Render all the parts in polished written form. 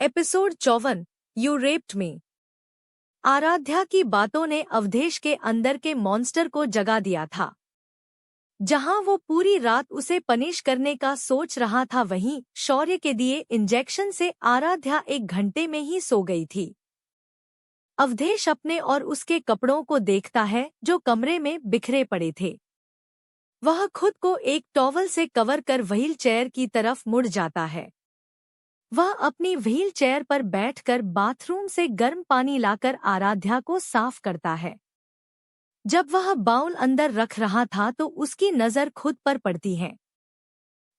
Episode 54 you raped मी। आराध्या की बातों ने अवधेश के अंदर के मॉन्स्टर को जगा दिया था। जहां वो पूरी रात उसे पनिश करने का सोच रहा था, वहीं शौर्य के दिए इंजेक्शन से आराध्या 1 घंटे में ही सो गई थी। अवधेश अपने और उसके कपड़ों को देखता है जो कमरे में बिखरे पड़े थे। वह खुद को एक टॉवल से कवर कर व्हील चेयर की तरफ मुड़ जाता है। वह अपनी व्हील चेयर पर बैठकर बाथरूम से गर्म पानी लाकर आराध्या को साफ करता है। जब वह बाउल अंदर रख रहा था तो उसकी नज़र खुद पर पड़ती है।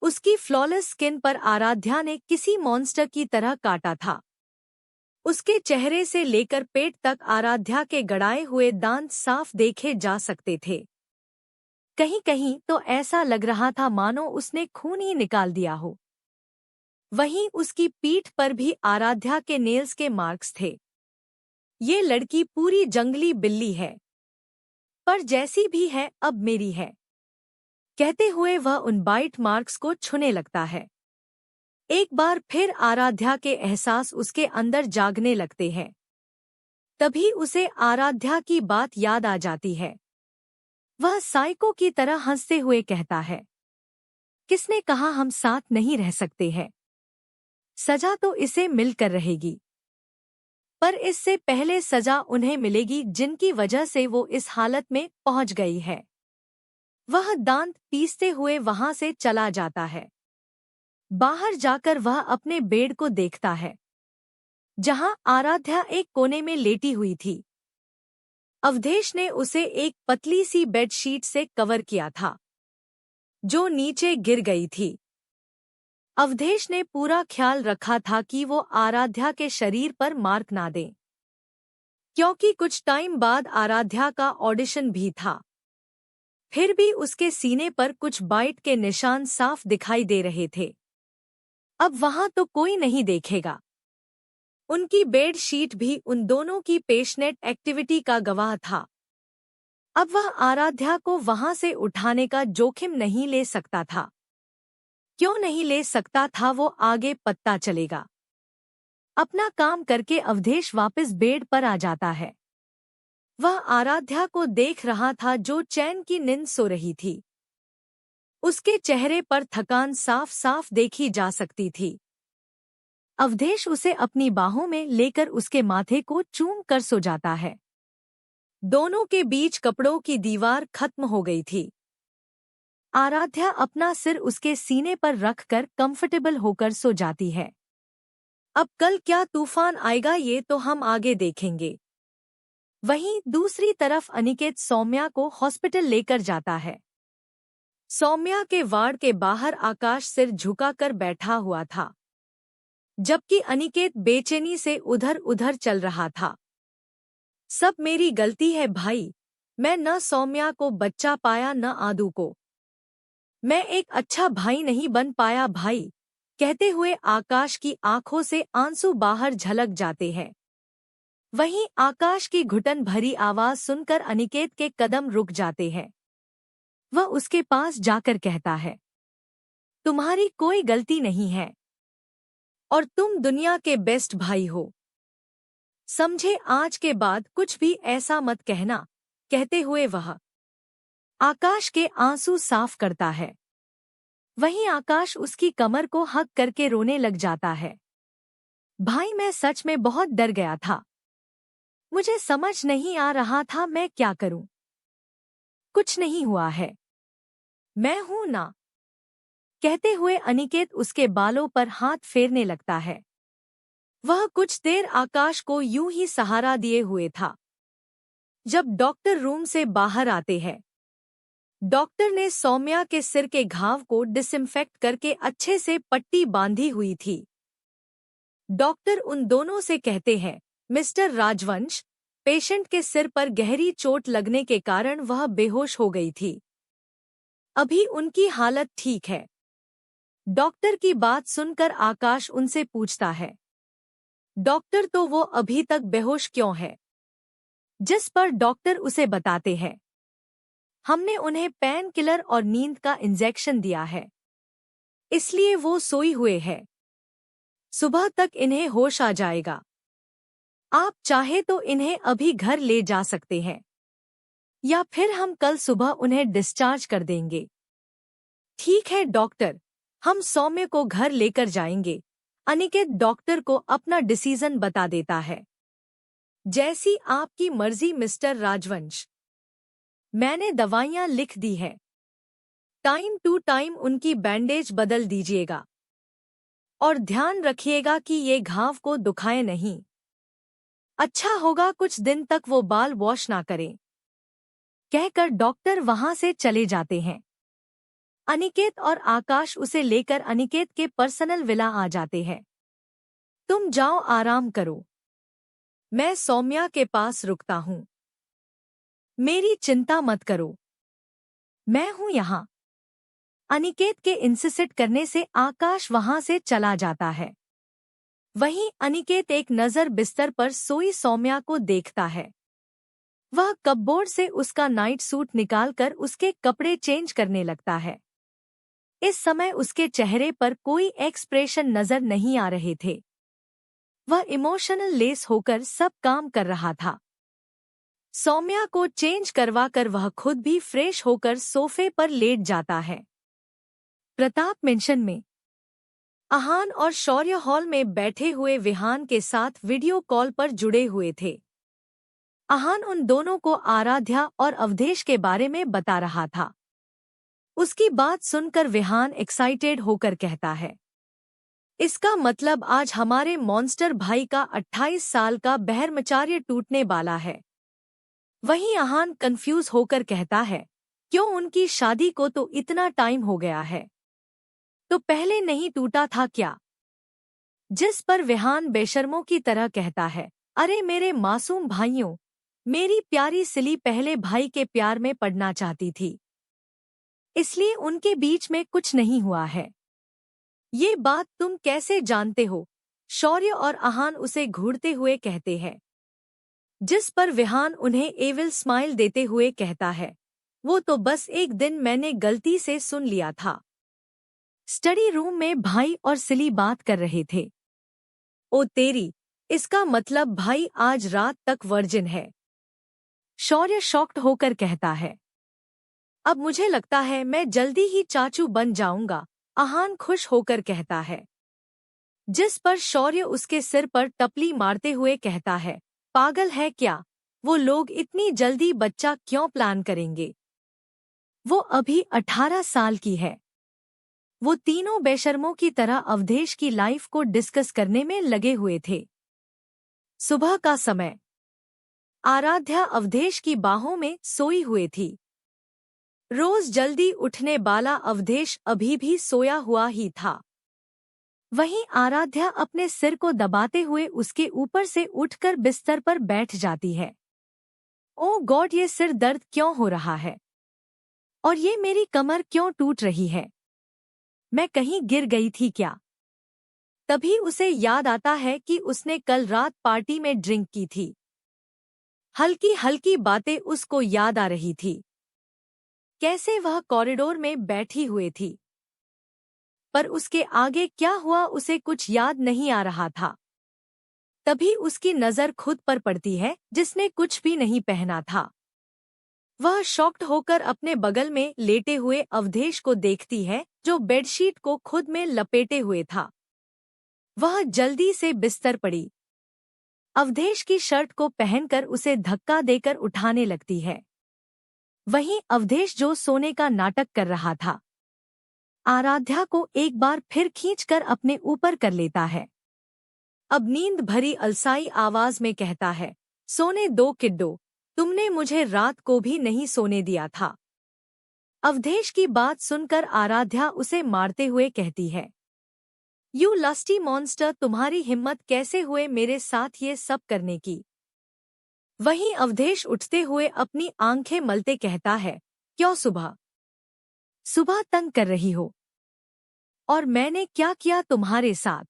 उसकी फ्लॉलेस स्किन पर आराध्या ने किसी मॉन्स्टर की तरह काटा था। उसके चेहरे से लेकर पेट तक आराध्या के गड़ाए हुए दांत साफ देखे जा सकते थे। कहीं कहीं तो ऐसा लग रहा था मानो उसने खून ही निकाल दिया हो। वहीं उसकी पीठ पर भी आराध्या के नेल्स के मार्क्स थे। ये लड़की पूरी जंगली बिल्ली है, पर जैसी भी है अब मेरी है, कहते हुए वह उन बाइट मार्क्स को छूने लगता है। एक बार फिर आराध्या के एहसास उसके अंदर जागने लगते हैं। तभी उसे आराध्या की बात याद आ जाती है। वह साइको की तरह हंसते हुए कहता है, किसने कहा हम साथ नहीं रह सकते हैं? सजा तो इसे मिलकर रहेगी, पर इससे पहले सजा उन्हें मिलेगी जिनकी वजह से वो इस हालत में पहुंच गई है। वह दांत पीसते हुए वहां से चला जाता है। बाहर जाकर वह अपने बेड को देखता है, जहां आराध्या एक कोने में लेटी हुई थी। अवधेश ने उसे एक पतली सी बेडशीट से कवर किया था, जो नीचे गिर गई थी। अवधेश ने पूरा ख्याल रखा था कि वो आराध्या के शरीर पर मार्क ना दे, क्योंकि कुछ टाइम बाद आराध्या का ऑडिशन भी था। फिर भी उसके सीने पर कुछ बाइट के निशान साफ दिखाई दे रहे थे। अब वहां तो कोई नहीं देखेगा। उनकी बेड शीट भी उन दोनों की पेशनेट एक्टिविटी का गवाह था। अब वह आराध्या को वहां से उठाने का जोखिम नहीं ले सकता था। क्यों नहीं ले सकता था, वो आगे पता चलेगा। अपना काम करके अवधेश वापस बेड पर आ जाता है। वह आराध्या को देख रहा था जो चैन की नींद सो रही थी। उसके चेहरे पर थकान साफ साफ देखी जा सकती थी। अवधेश उसे अपनी बाहों में लेकर उसके माथे को चूम कर सो जाता है। दोनों के बीच कपड़ों की दीवार खत्म हो गई थी। आराध्या अपना सिर उसके सीने पर रखकर कंफर्टेबल होकर सो जाती है। अब कल क्या तूफान आएगा ये तो हम आगे देखेंगे। वहीं दूसरी तरफ अनिकेत सौम्या को हॉस्पिटल लेकर जाता है। सौम्या के वार्ड के बाहर आकाश सिर झुकाकर बैठा हुआ था, जबकि अनिकेत बेचैनी से उधर उधर चल रहा था। सब मेरी गलती है भाई, मैं न सौम्या को बच्चा पाया न आदू को। मैं एक अच्छा भाई नहीं बन पाया भाई, कहते हुए आकाश की आंखों से आंसू बाहर झलक जाते हैं। वहीं आकाश की घुटन भरी आवाज सुनकर अनिकेत के कदम रुक जाते हैं। वह उसके पास जाकर कहता है, तुम्हारी कोई गलती नहीं है और तुम दुनिया के बेस्ट भाई हो। समझे, आज के बाद कुछ भी ऐसा मत कहना, कहते हुए वह आकाश के आंसू साफ करता है। वहीं आकाश उसकी कमर को हग करके रोने लग जाता है। भाई, मैं सच में बहुत डर गया था। मुझे समझ नहीं आ रहा था मैं क्या करूं। कुछ नहीं हुआ है, मैं हूं ना, कहते हुए अनिकेत उसके बालों पर हाथ फेरने लगता है। वह कुछ देर आकाश को यूं ही सहारा दिए हुए था। जब डॉक्टर रूम से बाहर आते हैं, डॉक्टर ने सौम्या के सिर के घाव को डिसइंफेक्ट करके अच्छे से पट्टी बांधी हुई थी। डॉक्टर उन दोनों से कहते हैं, मिस्टर राजवंश, पेशेंट के सिर पर गहरी चोट लगने के कारण वह बेहोश हो गई थी। अभी उनकी हालत ठीक है। डॉक्टर की बात सुनकर आकाश उनसे पूछता है, डॉक्टर तो वो अभी तक बेहोश क्यों है? जिस पर डॉक्टर उसे बताते हैं, हमने उन्हें पेन किलर और नींद का इंजेक्शन दिया है, इसलिए वो सोई हुए है। सुबह तक इन्हें होश आ जाएगा। आप चाहे तो इन्हें अभी घर ले जा सकते हैं, या फिर हम कल सुबह उन्हें डिस्चार्ज कर देंगे। ठीक है डॉक्टर, हम सौम्य को घर लेकर जाएंगे। अनिकेत डॉक्टर को अपना डिसीजन बता देता है। जैसी आपकी मर्जी मिस्टर राजवंश। मैंने दवाइयां लिख दी है। टाइम टू टाइम उनकी बैंडेज बदल दीजिएगा और ध्यान रखिएगा कि ये घाव को दुखाए नहीं। अच्छा होगा कुछ दिन तक वो बाल वॉश ना करें। कहकर डॉक्टर वहां से चले जाते हैं। अनिकेत और आकाश उसे लेकर अनिकेत के पर्सनल विला आ जाते हैं। तुम जाओ आराम करो, मैं सौम्या के पास रुकता हूँ। मेरी चिंता मत करो, मैं हूँ यहाँ। अनिकेत के इंसिस्ट करने से आकाश वहां से चला जाता है। वहीं अनिकेत एक नज़र बिस्तर पर सोई सौम्या को देखता है। वह कपबोर्ड से उसका नाइट सूट निकालकर उसके कपड़े चेंज करने लगता है। इस समय उसके चेहरे पर कोई एक्सप्रेशन नजर नहीं आ रहे थे। वह इमोशनल लेस होकर सब काम कर रहा था। सौम्या को चेंज करवाकर वह खुद भी फ्रेश होकर सोफे पर लेट जाता है। प्रताप मेंशन में आहान और शौर्य हॉल में बैठे हुए विहान के साथ वीडियो कॉल पर जुड़े हुए थे। आहान उन दोनों को आराध्या और अवधेश के बारे में बता रहा था। उसकी बात सुनकर विहान एक्साइटेड होकर कहता है, इसका मतलब आज हमारे मॉन्स्टर भाई का 28 साल का ब्रह्मचर्य टूटने वाला है। वहीं आहान कंफ्यूज होकर कहता है, क्यों उनकी शादी को तो इतना टाइम हो गया है, तो पहले नहीं टूटा था क्या? जिस पर विहान बेशर्मों की तरह कहता है, अरे मेरे मासूम भाइयों, मेरी प्यारी सिली पहले भाई के प्यार में पड़ना चाहती थी, इसलिए उनके बीच में कुछ नहीं हुआ है। ये बात तुम कैसे जानते हो? शौर्य और आहान उसे घूरते हुए कहते हैं। जिस पर विहान उन्हें एविल स्माइल देते हुए कहता है, वो तो बस एक दिन मैंने गलती से सुन लिया था। स्टडी रूम में भाई और सिली बात कर रहे थे। ओ तेरी, इसका मतलब भाई आज रात तक वर्जिन है। शौर्य शॉक्ड होकर कहता है, अब मुझे लगता है मैं जल्दी ही चाचू बन जाऊंगा। आहान खुश होकर कहता है। जिस पर शौर्य उसके सिर पर टपली मारते हुए कहता है, पागल है क्या? वो लोग इतनी जल्दी बच्चा क्यों प्लान करेंगे? वो अभी 18 साल की है। वो तीनों बेशर्मों की तरह अवधेश की लाइफ को डिस्कस करने में लगे हुए थे। सुबह का समय। आराध्या अवधेश की बाहों में सोई हुई थी। रोज जल्दी उठने वाला अवधेश अभी भी सोया हुआ ही था। वहीं आराध्या अपने सिर को दबाते हुए उसके ऊपर से उठकर बिस्तर पर बैठ जाती है। ओ गॉड, ये सिर दर्द क्यों हो रहा है? और ये मेरी कमर क्यों टूट रही है? मैं कहीं गिर गई थी क्या? तभी उसे याद आता है कि उसने कल रात पार्टी में ड्रिंक की थी। हल्की हल्की बातें उसको याद आ रही थी। कैसे वह कॉरिडोर में बैठी हुई थी, पर उसके आगे क्या हुआ उसे कुछ याद नहीं आ रहा था। तभी उसकी नज़र खुद पर पड़ती है, जिसने कुछ भी नहीं पहना था। वह शॉक्ड होकर अपने बगल में लेटे हुए अवधेश को देखती है, जो बेडशीट को खुद में लपेटे हुए था। वह जल्दी से बिस्तर पड़ी। अवधेश की शर्ट को पहनकर उसे धक्का देकर उठाने लगती है। वहीं अवधेश जो सोने का नाटक कर रहा था, आराध्या को एक बार फिर खींचकर अपने ऊपर कर लेता है। अब नींद भरी अलसाई आवाज में कहता है, सोने दो किड्डो, तुमने मुझे रात को भी नहीं सोने दिया था। अवधेश की बात सुनकर आराध्या उसे मारते हुए कहती है, यू लस्टी मॉन्स्टर, तुम्हारी हिम्मत कैसे हुए मेरे साथ ये सब करने की? वहीं अवधेश उठते हुए अपनी आंखें मलते कहता है, क्यों सुबह सुबह तंग कर रही हो? और मैंने क्या किया तुम्हारे साथ?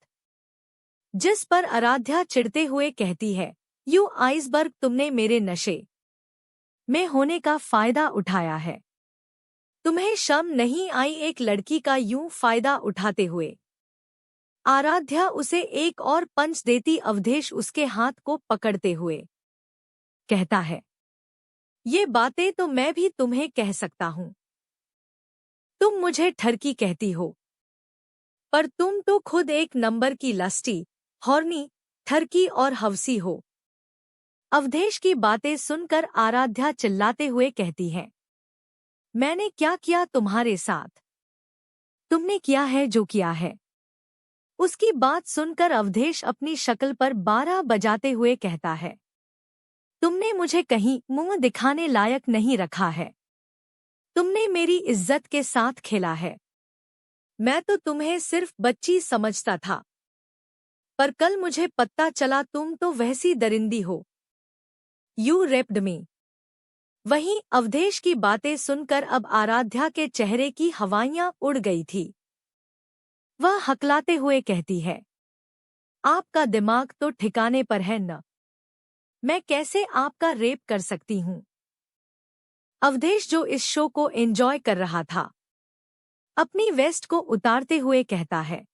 जिस पर आराध्या चिढ़ते हुए कहती है, यू आइसबर्ग, तुमने मेरे नशे में होने का फायदा उठाया है। तुम्हें शर्म नहीं आई एक लड़की का यूं फायदा उठाते हुए? आराध्या उसे एक और पंच देती। अवधेश उसके हाथ को पकड़ते हुए कहता है, ये बातें तो मैं भी तुम्हें कह सकता हूँ। तुम मुझे ठरकी कहती हो, पर तुम तो खुद एक नंबर की लस्टी, हॉर्नी, ठरकी और हवसी हो। अवधेश की बातें सुनकर आराध्या चिल्लाते हुए कहती है, मैंने क्या किया तुम्हारे साथ? तुमने किया है जो किया है। उसकी बात सुनकर अवधेश अपनी शक्ल पर 12 बजाते हुए कहता है, तुमने मुझे कहीं मुंह दिखाने लायक नहीं रखा है। तुमने मेरी इज्जत के साथ खेला है। मैं तो तुम्हें सिर्फ बच्ची समझता था, पर कल मुझे पता चला तुम तो वैसी दरिंदी हो। यू रेप्ड मी। वहीं अवधेश की बातें सुनकर अब आराध्या के चेहरे की हवाइयां उड़ गई थी। वह हकलाते हुए कहती है, आपका दिमाग तो ठिकाने पर है न? मैं कैसे आपका रेप कर सकती हूँ? अवधेश, जो इस शो को एंजॉय कर रहा था, अपनी वेस्ट को उतारते हुए कहता है,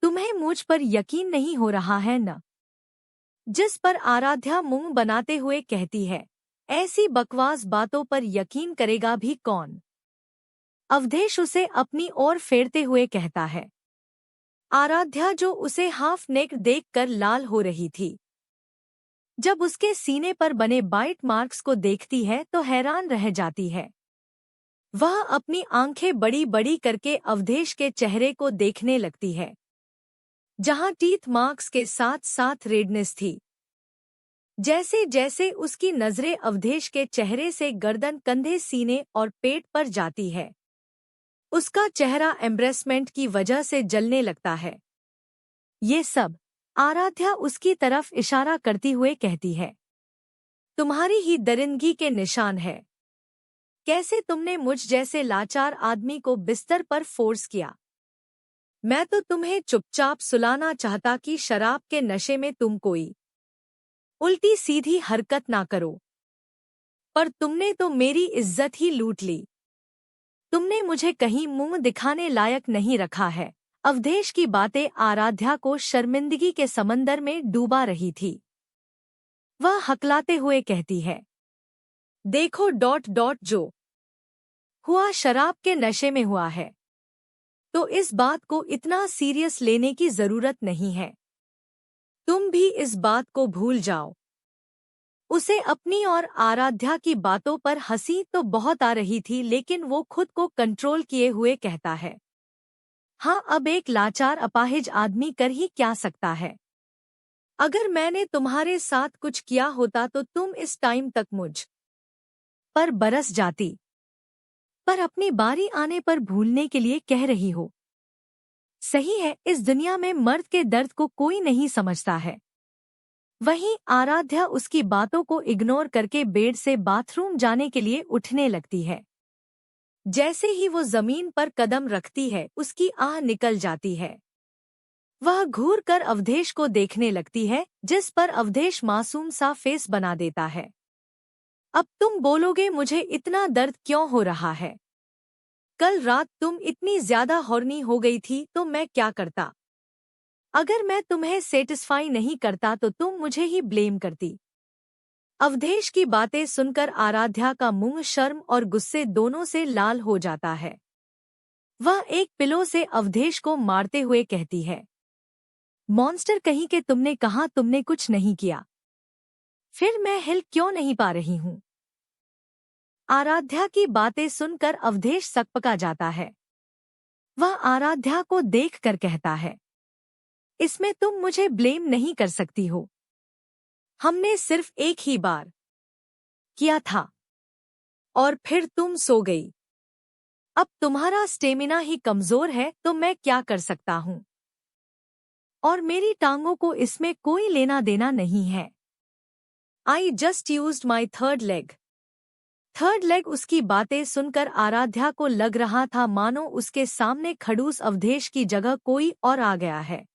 तुम्हें मुझ पर यकीन नहीं हो रहा है न? जिस पर आराध्या मुंह बनाते हुए कहती है, ऐसी बकवास बातों पर यकीन करेगा भी कौन? अवधेश उसे अपनी ओर फेरते हुए कहता है। आराध्या, जो उसे हाफ नेक देखकर लाल हो रही थी, जब उसके सीने पर बने बाइट मार्क्स को देखती है तो हैरान रह जाती है। वह अपनी आंखें बड़ी बड़ी करके अवधेश के चेहरे को देखने लगती है, जहां टीथ मार्क्स के साथ साथ रेडनेस थी। जैसे जैसे उसकी नजरें अवधेश के चेहरे से गर्दन, कंधे, सीने और पेट पर जाती है, उसका चेहरा एम्ब्रेसमेंट की वजह से जलने लगता है। ये सब आराध्या उसकी तरफ इशारा करती हुए कहती है, तुम्हारी ही दरिंदगी के निशान है। कैसे तुमने मुझ जैसे लाचार आदमी को बिस्तर पर फोर्स किया? मैं तो तुम्हें चुपचाप सुलाना चाहता कि शराब के नशे में तुम कोई उल्टी सीधी हरकत ना करो, पर तुमने तो मेरी इज्जत ही लूट ली। तुमने मुझे कहीं मुंह दिखाने लायक नहीं रखा है। अवधेश की बातें आराध्या को शर्मिंदगी के समंदर में डूबा रही थी। वह हकलाते हुए कहती है, देखो जो हुआ शराब के नशे में हुआ है, तो इस बात को इतना सीरियस लेने की जरूरत नहीं है। तुम भी इस बात को भूल जाओ। उसे अपनी और आराध्या की बातों पर हंसी तो बहुत आ रही थी, लेकिन वो खुद को कंट्रोल किए हुए कहता है, हाँ, अब एक लाचार अपाहिज आदमी कर ही क्या सकता है। अगर मैंने तुम्हारे साथ कुछ किया होता तो तुम इस टाइम तक मुझ पर बरस जाती, पर अपनी बारी आने पर भूलने के लिए कह रही हो। सही है, इस दुनिया में मर्द के दर्द को कोई नहीं समझता है। वहीं आराध्या उसकी बातों को इग्नोर करके बेड से बाथरूम जाने के लिए उठने लगती है। जैसे ही वो जमीन पर कदम रखती है, उसकी आह निकल जाती है। वह घूर कर अवधेश को देखने लगती है, जिस पर अवधेश मासूम सा फेस बना देता है। अब तुम बोलोगे मुझे इतना दर्द क्यों हो रहा है? कल रात तुम इतनी ज्यादा हॉर्नी हो गई थी तो मैं क्या करता? अगर मैं तुम्हें सेटिस्फाई नहीं करता तो तुम मुझे ही ब्लेम करती। अवधेश की बातें सुनकर आराध्या का मुंह शर्म और गुस्से दोनों से लाल हो जाता है। वह एक पिलो से अवधेश को मारते हुए कहती है, मॉन्स्टर कहीं के, तुमने कहा तुमने कुछ नहीं किया, फिर मैं हिल क्यों नहीं पा रही हूँ? आराध्या की बातें सुनकर अवधेश सकपका जाता है। वह आराध्या को देखकर कहता है, इसमें तुम मुझे ब्लेम नहीं कर सकती हो। हमने सिर्फ एक ही बार किया था और फिर तुम सो गई। अब तुम्हारा स्टेमिना ही कमजोर है तो मैं क्या कर सकता हूँ? और मेरी टांगों को इसमें कोई लेना देना नहीं है। I just used my third leg. Third leg. उसकी बातें सुनकर आराध्या को लग रहा था मानो उसके सामने खड़ूस अवधेश की जगह कोई और आ गया है।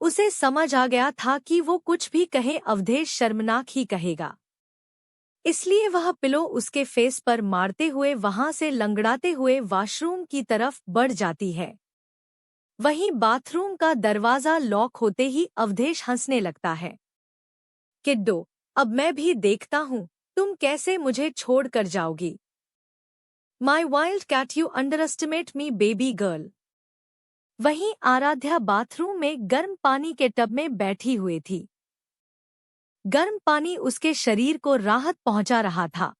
उसे समझ आ गया था कि वो कुछ भी कहे अवधेश शर्मनाक ही कहेगा, इसलिए वह पिलो उसके फेस पर मारते हुए वहां से लंगड़ाते हुए वॉशरूम की तरफ बढ़ जाती है। वहीं बाथरूम का दरवाजा लॉक होते ही अवधेश हंसने लगता है। किड्डो, अब मैं भी देखता हूँ तुम कैसे मुझे छोड़कर जाओगी। My wild cat, you underestimate me baby girl. वहीं आराध्या बाथरूम में गर्म पानी के टब में बैठी हुई थी। गर्म पानी उसके शरीर को राहत पहुंचा रहा था।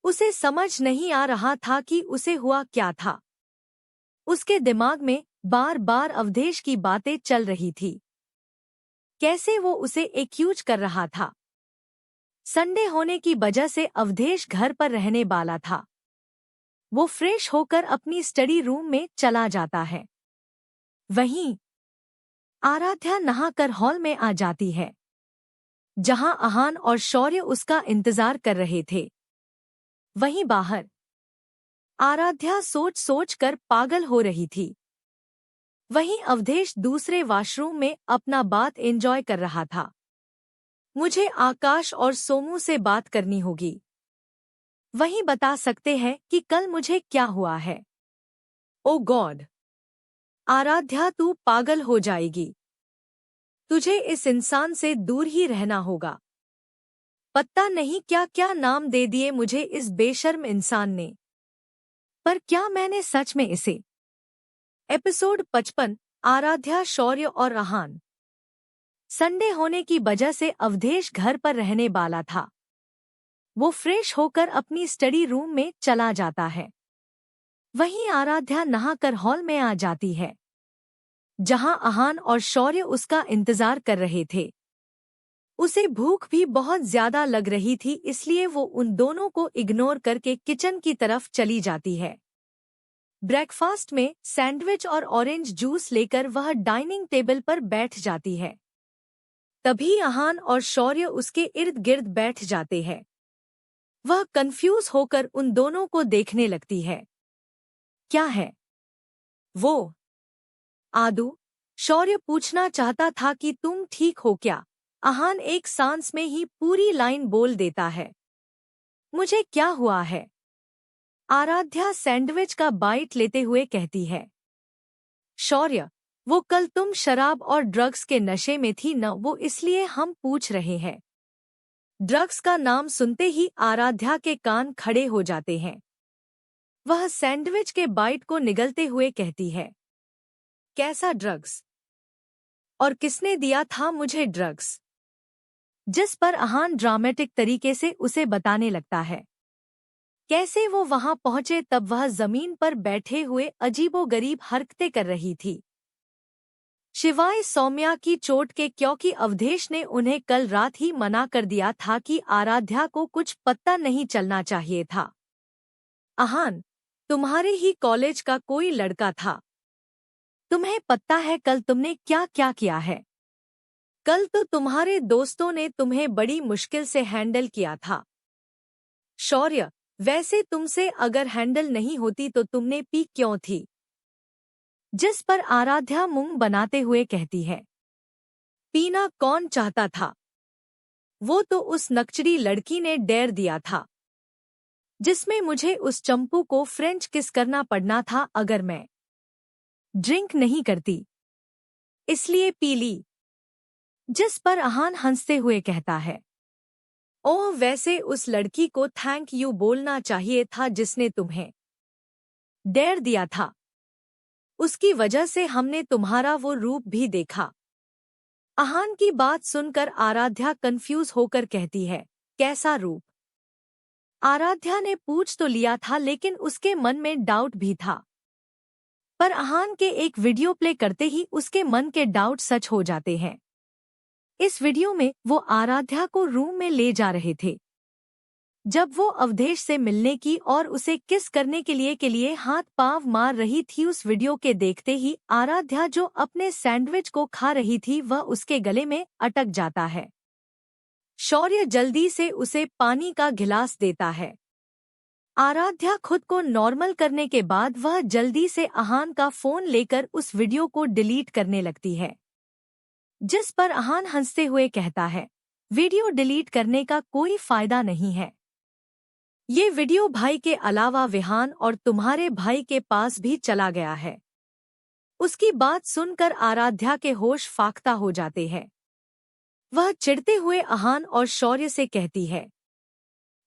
उसे समझ नहीं आ रहा था कि उसे हुआ क्या था। उसके दिमाग में बार बार अवधेश की बातें चल रही थी। कैसे वो उसे एक्यूज कर रहा था। संडे होने की वजह से अवधेश घर पर रहने वाला था। वो फ्रेश होकर अपनी स्टडी रूम में चला जाता है। वहीं आराध्या नहाकर हॉल में आ जाती है, जहां आहान और शौर्य उसका इंतजार कर रहे थे। वहीं बाहर आराध्या सोच सोच कर पागल हो रही थी। वहीं अवधेश दूसरे वॉशरूम में अपना बात एंजॉय कर रहा था। मुझे आकाश और सोमू से बात करनी होगी। वही बता सकते हैं कि कल मुझे क्या हुआ है। ओ गॉड आराध्या, तू पागल हो जाएगी। तुझे इस इंसान से दूर ही रहना होगा। पता नहीं क्या क्या नाम दे दिए मुझे इस बेशर्म इंसान ने। पर क्या मैंने सच में इसे। एपिसोड 55 आराध्या, शौर्य और आहान। संडे होने की वजह से अवधेश घर पर रहने वाला था। वो फ्रेश होकर अपनी स्टडी रूम में चला जाता है। वहीं आराध्या नहाकर हॉल में आ जाती है, जहां आहान और शौर्य उसका इंतजार कर रहे थे। उसे भूख भी बहुत ज्यादा लग रही थी, इसलिए वो उन दोनों को इग्नोर करके किचन की तरफ चली जाती है। ब्रेकफास्ट में सैंडविच और ऑरेंज जूस लेकर वह डाइनिंग टेबल पर बैठ जाती है। तभी आहान और शौर्य उसके इर्द गिर्द बैठ जाते हैं। वह कंफ्यूज होकर उन दोनों को देखने लगती है। क्या है वो? आदू, शौर्य पूछना चाहता था कि तुम ठीक हो क्या। आहान एक सांस में ही पूरी लाइन बोल देता है। मुझे क्या हुआ है? आराध्या सैंडविच का बाइट लेते हुए कहती है। शौर्य, वो कल तुम शराब और ड्रग्स के नशे में थी न, वो इसलिए हम पूछ रहे हैं। ड्रग्स का नाम सुनते ही आराध्या के कान खड़े हो जाते हैं। वह सैंडविच के बाइट को निगलते हुए कहती है। कैसा ड्रग्स? और किसने दिया था मुझे ड्रग्स? जिस पर आहान ड्रामेटिक तरीके से उसे बताने लगता है कैसे वो वहां पहुंचे। तब वह जमीन पर बैठे हुए अजीबोगरीब हरकतें कर रही थी, शिवाय सौम्या की चोट के, क्योंकि अवधेश ने उन्हें कल रात ही मना कर दिया था कि आराध्या को कुछ पता नहीं चलना चाहिए था। आहान, तुम्हारे ही कॉलेज का कोई लड़का था। तुम्हें पता है कल तुमने क्या क्या किया है? कल तो तुम्हारे दोस्तों ने तुम्हें बड़ी मुश्किल से हैंडल किया था। शौर्य, वैसे तुमसे अगर हैंडल नहीं होती तो तुमने पी क्यों थी? जिस पर आराध्या मुंह बनाते हुए कहती है। पीना कौन चाहता था? वो तो उस नकचरी लड़की ने डेर दिया था, जिसमें मुझे उस चंपू को फ्रेंच किस करना पड़ना था अगर मैं ड्रिंक नहीं करती, इसलिए पी ली। जिस पर आहान हंसते हुए कहता है। ओह, वैसे उस लड़की को थैंक यू बोलना चाहिए था जिसने तुम्हें डेर दिया था। उसकी वजह से हमने तुम्हारा वो रूप भी देखा। आहान की बात सुनकर आराध्या कंफ्यूज होकर कहती है। कैसा रूप? आराध्या ने पूछ तो लिया था, लेकिन उसके मन में डाउट भी था। पर आहान के एक वीडियो प्ले करते ही उसके मन के डाउट सच हो जाते हैं। इस वीडियो में वो आराध्या को रूम में ले जा रहे थे। जब वो अवधेश से मिलने की और उसे किस करने के लिए हाथ पांव मार रही थी, उस वीडियो के देखते ही आराध्या जो अपने सैंडविच को खा रही थी वह उसके गले में अटक जाता है। शौर्य जल्दी से उसे पानी का गिलास देता है। आराध्या खुद को नॉर्मल करने के बाद वह जल्दी से आहान का फोन लेकर उस वीडियो को डिलीट करने लगती है। जिस पर आहान हंसते हुए कहता है। वीडियो डिलीट करने का कोई फायदा नहीं है। ये वीडियो भाई के अलावा विहान और तुम्हारे भाई के पास भी चला गया है। उसकी बात सुनकर आराध्या के होश फाख्ता हो जाते हैं। वह चिढ़ते हुए आहान और शौर्य से कहती है,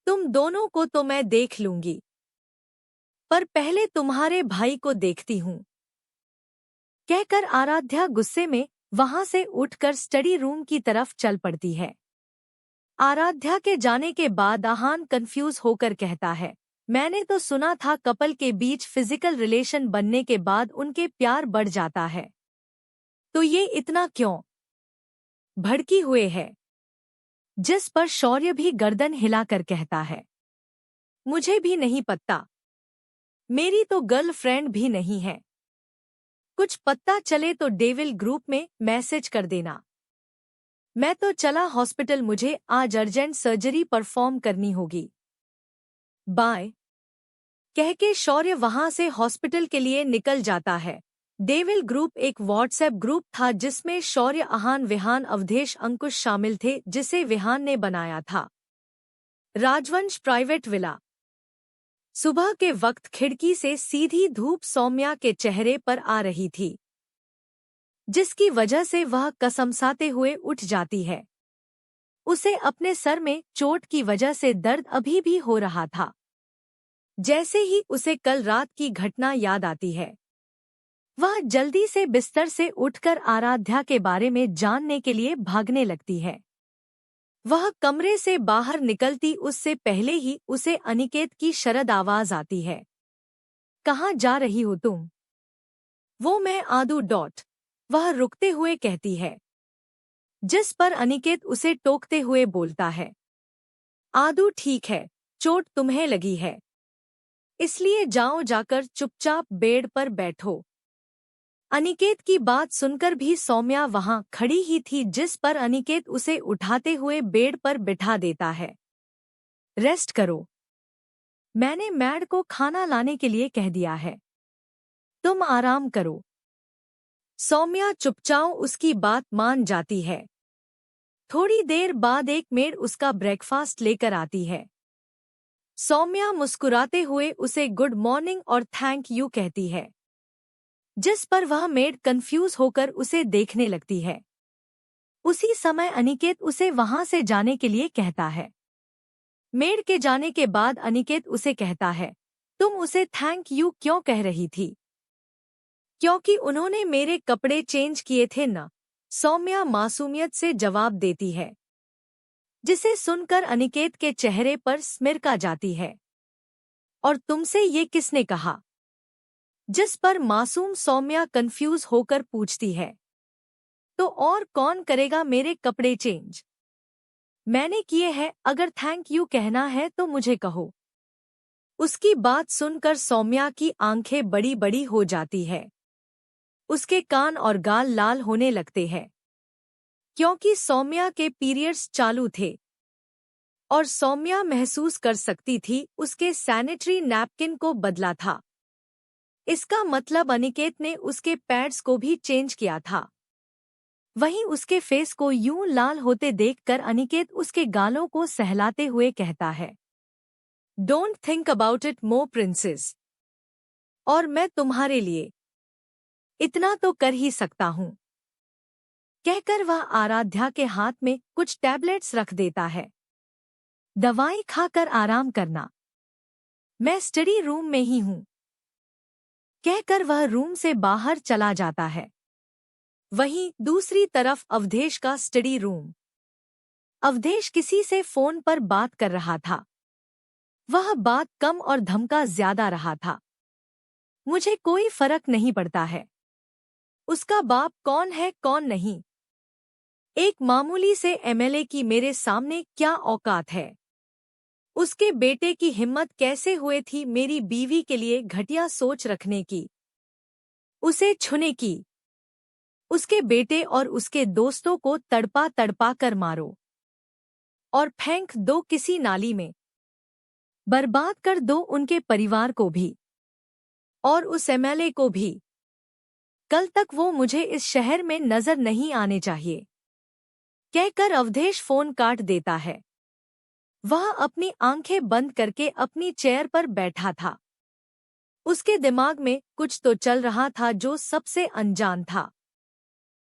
तुम दोनों को तो मैं देख लूंगी, पर पहले तुम्हारे भाई को देखती हूं। कहकर आराध्या गुस्से में वहां से उठकर स्टडी रूम की तरफ चल पड़ती है। आराध्या के जाने के बाद आहान कंफ्यूज होकर कहता है, मैंने तो सुना था कपल के बीच फिजिकल रिलेशन बनने के बाद उनके प्यार बढ़ जाता है, तो ये इतना क्यों भड़की हुए है? जिस पर शौर्य भी गर्दन हिलाकर कहता है, मुझे भी नहीं पता, मेरी तो गर्लफ्रेंड भी नहीं है। कुछ पता चले तो डेविल ग्रुप में मैसेज कर देना। मैं तो चला हॉस्पिटल, मुझे आज अर्जेंट सर्जरी परफॉर्म करनी होगी। बाय। कहके शौर्य वहां से हॉस्पिटल के लिए निकल जाता है। डेविल ग्रुप एक व्हाट्सएप ग्रुप था जिसमें शौर्य, आहान, विहान, अवधेश, अंकुश शामिल थे, जिसे विहान ने बनाया था। राजवंश प्राइवेट विला। सुबह के वक्त खिड़की से सीधी धूप सौम्या के चेहरे पर आ रही थी, जिसकी वजह से वह कसमसाते हुए उठ जाती है। उसे अपने सर में चोट की वजह से दर्द अभी भी हो रहा था। जैसे ही उसे कल रात की घटना याद आती है, वह जल्दी से बिस्तर से उठकर आराध्या के बारे में जानने के लिए भागने लगती है। वह कमरे से बाहर निकलती उससे पहले ही उसे अनिकेत की शरद आवाज आती है, कहाँ जा रही हो तुम? वो मैं आदू डॉट, वह रुकते हुए कहती है, जिस पर अनिकेत उसे टोकते हुए बोलता है, आदू ठीक है, चोट तुम्हें लगी है, इसलिए जाओ, जाकर चुपचाप बेड पर बैठो। अनिकेत की बात सुनकर भी सौम्या वहां खड़ी ही थी, जिस पर अनिकेत उसे उठाते हुए बेड पर बिठा देता है। रेस्ट करो, मैंने मैड को खाना लाने के लिए कह दिया है, तुम आराम करो। सौम्या चुपचाप उसकी बात मान जाती है। थोड़ी देर बाद एक मेड उसका ब्रेकफास्ट लेकर आती है। सौम्या मुस्कुराते हुए उसे गुड मॉर्निंग और थैंक यू कहती है, जिस पर वह मेड कंफ्यूज होकर उसे देखने लगती है। उसी समय अनिकेत उसे वहां से जाने के लिए कहता है। मेड के जाने के बाद अनिकेत उसे कहता है, तुम उसे थैंक यू क्यों कह रही थी? क्योंकि उन्होंने मेरे कपड़े चेंज किए थे ना, सौम्या मासूमियत से जवाब देती है, जिसे सुनकर अनिकेत के चेहरे पर स्मिर्क आ जाती है। और तुमसे ये किसने कहा? जिस पर मासूम सौम्या कंफ्यूज होकर पूछती है, तो और कौन करेगा मेरे कपड़े चेंज? मैंने किए हैं, अगर थैंक यू कहना है तो मुझे कहो। उसकी बात सुनकर सौम्या की आंखें बड़ी बड़ी हो जाती है। उसके कान और गाल लाल होने लगते हैं, क्योंकि सौम्या के पीरियड्स चालू थे और सौम्या महसूस कर सकती थी उसके सैनिटरी नैपकिन को बदला था। इसका मतलब अनिकेत ने उसके पैड्स को भी चेंज किया था। वहीं उसके फेस को यूं लाल होते देखकर अनिकेत उसके गालों को सहलाते हुए कहता है, don't think about it more princess, और मैं तुम्हारे लिए इतना तो कर ही सकता हूं। कहकर वह आराध्या के हाथ में कुछ टैबलेट्स रख देता है। दवाई खाकर आराम करना, मैं स्टडी रूम में ही हूं। कहकर वह रूम से बाहर चला जाता है। वहीं दूसरी तरफ अवधेश का स्टडी रूम। अवधेश किसी से फोन पर बात कर रहा था। वह बात कम और धमका ज्यादा रहा था। मुझे कोई फर्क नहीं पड़ता है उसका बाप कौन है कौन नहीं। एक मामूली से एमएलए की मेरे सामने क्या औकात है? उसके बेटे की हिम्मत कैसे हुए थी मेरी बीवी के लिए घटिया सोच रखने की, उसे छूने की? उसके बेटे और उसके दोस्तों को तड़पा तड़पा कर मारो और फेंक दो किसी नाली में। बर्बाद कर दो उनके परिवार को भी और उस एमएलए को भी। कल तक वो मुझे इस शहर में नजर नहीं आने चाहिए। कहकर अवधेश फोन काट देता है। वह अपनी आंखें बंद करके अपनी चेयर पर बैठा था। उसके दिमाग में कुछ तो चल रहा था जो सबसे अनजान था।